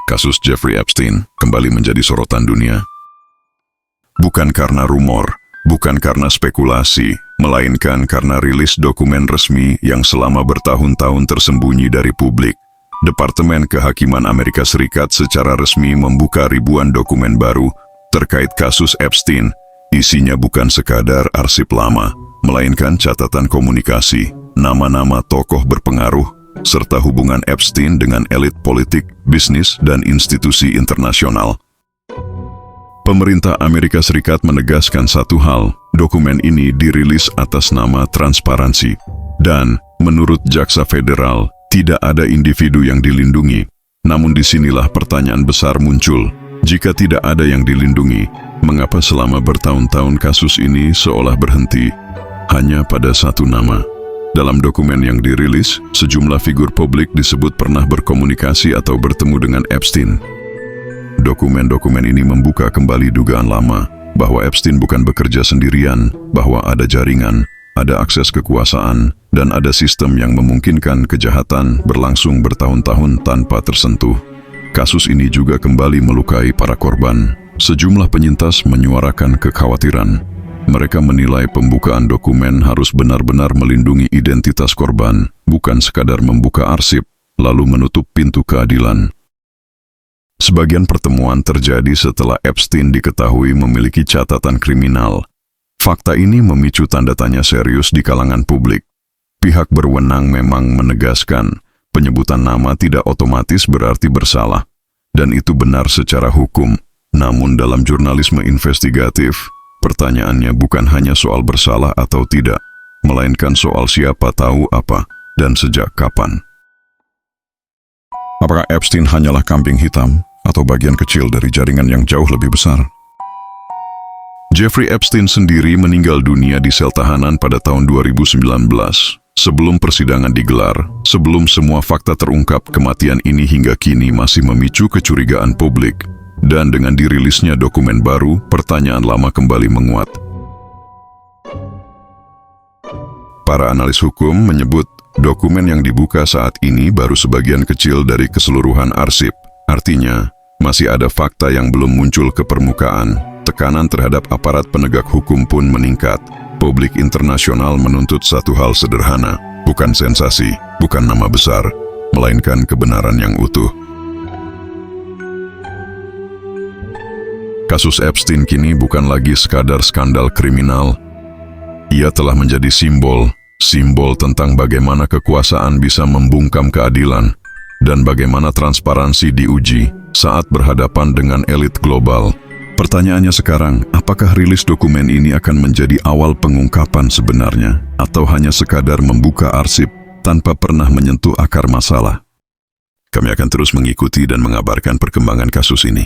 kasus Jeffrey Epstein kembali menjadi sorotan dunia. Bukan karena rumor, bukan karena spekulasi, melainkan karena rilis dokumen resmi yang selama bertahun-tahun tersembunyi dari publik. Departemen Kehakiman Amerika Serikat secara resmi membuka ribuan dokumen baru terkait kasus Epstein. Isinya bukan sekadar arsip lama, melainkan catatan komunikasi, nama-nama tokoh berpengaruh, serta hubungan Epstein dengan elit politik, bisnis, dan institusi internasional. Pemerintah Amerika Serikat menegaskan satu hal, dokumen ini dirilis atas nama transparansi. Dan, menurut Jaksa Federal, tidak ada individu yang dilindungi. Namun disinilah pertanyaan besar muncul. Jika tidak ada yang dilindungi, mengapa selama bertahun-tahun kasus ini seolah berhenti hanya pada satu nama? Dalam dokumen yang dirilis, sejumlah figur publik disebut pernah berkomunikasi atau bertemu dengan Epstein. Dokumen-dokumen ini membuka kembali dugaan lama bahwa Epstein bukan bekerja sendirian, bahwa ada jaringan, ada akses kekuasaan, dan ada sistem yang memungkinkan kejahatan berlangsung bertahun-tahun tanpa tersentuh. Kasus ini juga kembali melukai para korban. Sejumlah penyintas menyuarakan kekhawatiran. Mereka menilai pembukaan dokumen harus benar-benar melindungi identitas korban, bukan sekadar membuka arsip, lalu menutup pintu keadilan. Sebagian pertemuan terjadi setelah Epstein diketahui memiliki catatan kriminal. Fakta ini memicu tanda tanya serius di kalangan publik. Pihak berwenang memang menegaskan, penyebutan nama tidak otomatis berarti bersalah, dan itu benar secara hukum. Namun dalam jurnalisme investigatif, pertanyaannya bukan hanya soal bersalah atau tidak, melainkan soal siapa tahu apa dan sejak kapan. Apakah Epstein hanyalah kambing hitam atau bagian kecil dari jaringan yang jauh lebih besar? Jeffrey Epstein sendiri meninggal dunia di sel tahanan pada tahun 2019. Sebelum persidangan digelar, sebelum semua fakta terungkap, kematian ini hingga kini masih memicu kecurigaan publik. Dan dengan dirilisnya dokumen baru, pertanyaan lama kembali menguat. Para analis hukum menyebut dokumen yang dibuka saat ini baru sebagian kecil dari keseluruhan arsip. Artinya, masih ada fakta yang belum muncul ke permukaan. Tekanan terhadap aparat penegak hukum pun meningkat. Publik internasional menuntut satu hal sederhana, bukan sensasi, bukan nama besar, melainkan kebenaran yang utuh. Kasus Epstein kini bukan lagi sekadar skandal kriminal. Ia telah menjadi simbol tentang bagaimana kekuasaan bisa membungkam keadilan dan bagaimana transparansi diuji saat berhadapan dengan elit global. Pertanyaannya sekarang, apakah rilis dokumen ini akan menjadi awal pengungkapan sebenarnya atau hanya sekadar membuka arsip tanpa pernah menyentuh akar masalah? Kami akan terus mengikuti dan mengabarkan perkembangan kasus ini.